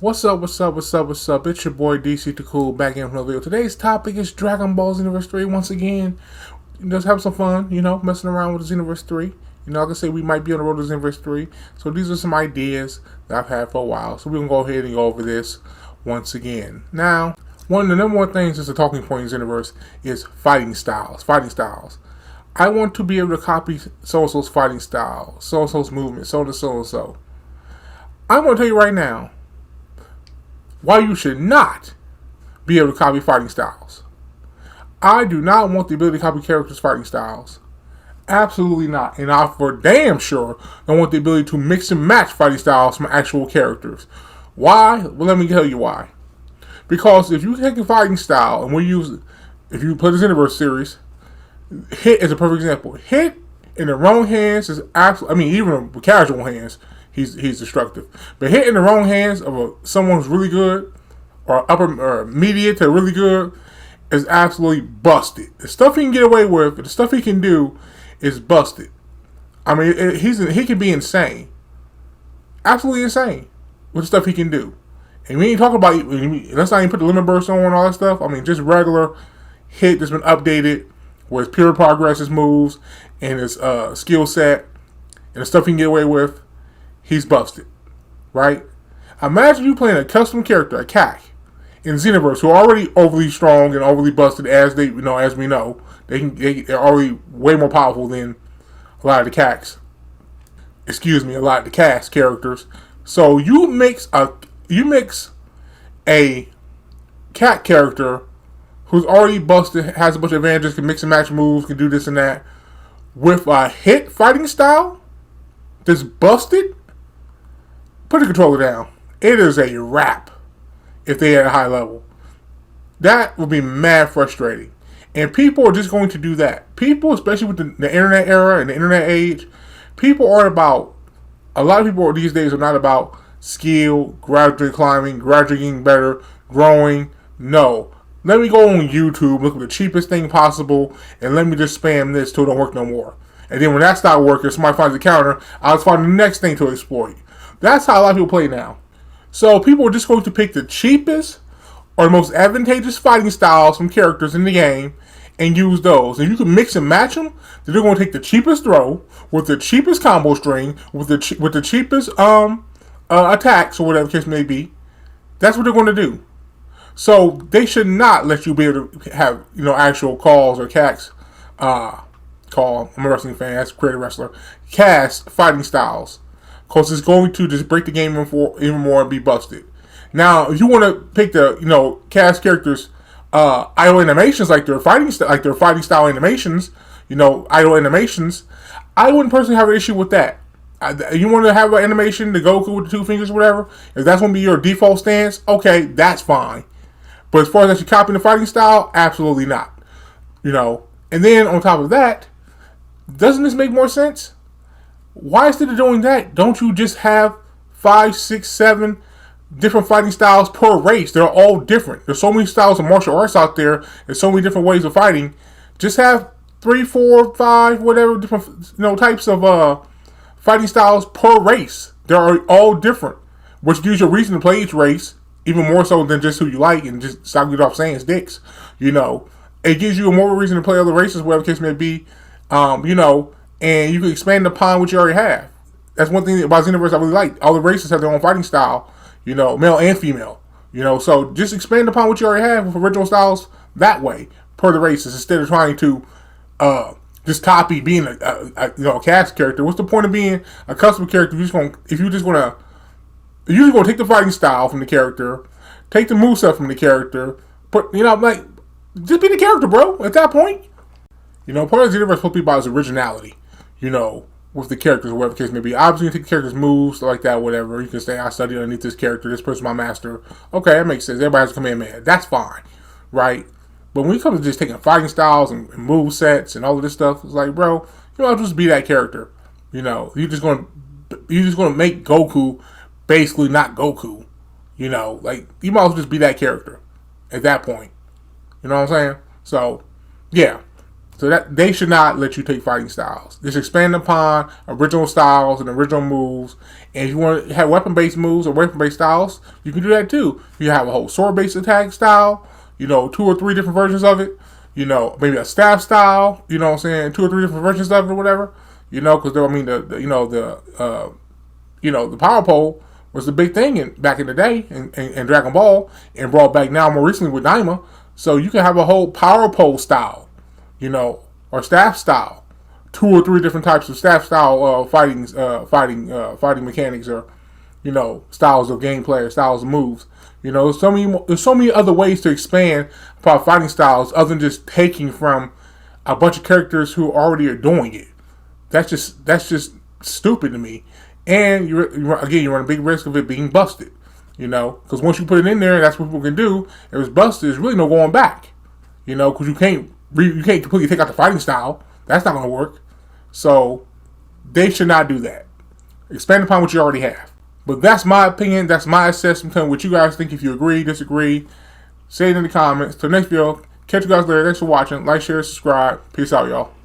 What's up, what's up, what's up, what's up? It's your boy DC Too Cool back in with another video. Today's topic is Dragon Ball Xenoverse 3 once again. Just have some fun, messing around with Xenoverse 3. Like I say, we might be on the road to Xenoverse 3. So these are some ideas that I've had for a while. So we're going to go ahead and go over this once again. Now, one of the number one things that's a talking point in Xenoverse is fighting styles. I want to be able to copy so-and-so's fighting style, so-and-so's movement, so-and-so. I'm going to tell you right now why you should not be able to copy fighting styles. I do not want the ability to copy characters' fighting styles. Absolutely not. And I for damn sure don't want the ability to mix and match fighting styles from actual characters. Why? Well, let me tell you why. Because if you take a fighting style and if you play the Xenoverse series, Hit is a perfect example. Hit in the wrong hands is absolutely, even with casual hands, he's destructive. But hit in the wrong hands of someone who's really good, or upper or mediate to really good, is absolutely busted. The stuff he can get away with, the stuff he can do, is busted. He can be insane, absolutely insane with the stuff he can do. And we ain't talking about, let's not even put the limit burst on and all that stuff. Just regular Hit that's been updated with his pure progress, his moves, and his skill set, and the stuff he can get away with. He's busted, right? Imagine you playing a custom character, a CAC, in Xenoverse, who are already overly strong and overly busted, as we know. They're already way more powerful than a lot of the CACs. A lot of the cast characters. So you mix a CAC character who's already busted, has a bunch of advantages, can mix and match moves, can do this and that, with a Hit fighting style that's busted. Put the controller down. It is a wrap if they at a high level. That would be mad frustrating. And people are just going to do that. People, especially with the internet era and the internet age, a lot of people these days are not about skill, gradually climbing, gradually getting better, growing. No. Let me go on YouTube, look for the cheapest thing possible, and let me just spam this till it don't work no more. And then when that stops working, somebody finds a counter, I'll find the next thing to exploit. That's how a lot of people play now. So people are just going to pick the cheapest or the most advantageous fighting styles from characters in the game and use those. And you can mix and match them. Then they're going to take the cheapest throw with the cheapest combo string with the cheapest attacks or whatever the case may be. That's what they're going to do. So they should not let you be able to have actual calls or CACs. I'm a wrestling fan, as a creative wrestler. Cast fighting styles. Because it's going to just break the game even more and be busted. Now, if you want to pick the, cast characters, idle animations like their fighting style animations, idle animations, I wouldn't personally have an issue with that. You want to have an animation, the Goku with the two fingers or whatever, if that's going to be your default stance, okay, that's fine. But as far as actually copying the fighting style, absolutely not. And then on top of that, doesn't this make more sense? Why instead of doing that, don't you just have 5, 6, 7 different fighting styles per race? They're all different. There's so many styles of martial arts out there. There's so many different ways of fighting. Just have 3, 4, 5, whatever different types of fighting styles per race. They're all different, which gives you a reason to play each race, even more so than just who you like and just stop getting off saying it's dicks. It gives you a more reason to play other races, whatever the case may be. And you can expand upon what you already have. That's one thing about Xenoverse I really like. All the races have their own fighting style, male and female. So just expand upon what you already have with original styles that way, per the races, instead of trying to just copy being a cast character. What's the point of being a custom character if you're just gonna take the fighting style from the character, take the moveset from the character, just be the character, bro, at that point. Part of the Xenoverse supposed to be about his originality, with the characters, or whatever the case may be. Obviously, you take the character's moves, stuff like that, whatever. You can say, I studied underneath this character, this person's my master. Okay, that makes sense. Everybody has a command man. That's fine, right? But when it comes to just taking fighting styles and move sets and all of this stuff, it's like, bro, I'll just be that character. You're just gonna make Goku basically not Goku. You might as well just be that character at that point. You know what I'm saying? So, yeah. So that they should not let you take fighting styles. Just expand upon original styles and original moves. And if you want to have weapon-based moves or weapon-based styles, you can do that too. You have a whole sword-based attack style, 2 or 3 different versions of it. Maybe a staff style, 2 or 3 different versions of it or whatever. Because the power pole was the big thing back in the day in Dragon Ball, and brought back now more recently with Daima. So you can have a whole power pole style, or staff style, 2 or 3 different types of staff style fighting mechanics, or styles of gameplay, or styles of moves. There's so many other ways to expand upon fighting styles other than just taking from a bunch of characters who already are doing it. That's just stupid to me. And you run a big risk of it being busted. Because once you put it in there, that's what people can do. If it's busted, there's really no going back. Because you can't completely take out the fighting style. That's not going to work. So they should not do that. Expand upon what you already have. But that's my opinion. That's my assessment. Tell me what you guys think. If you agree, disagree, say it in the comments. Till next video, catch you guys later. Thanks for watching. Like, share, subscribe. Peace out, y'all.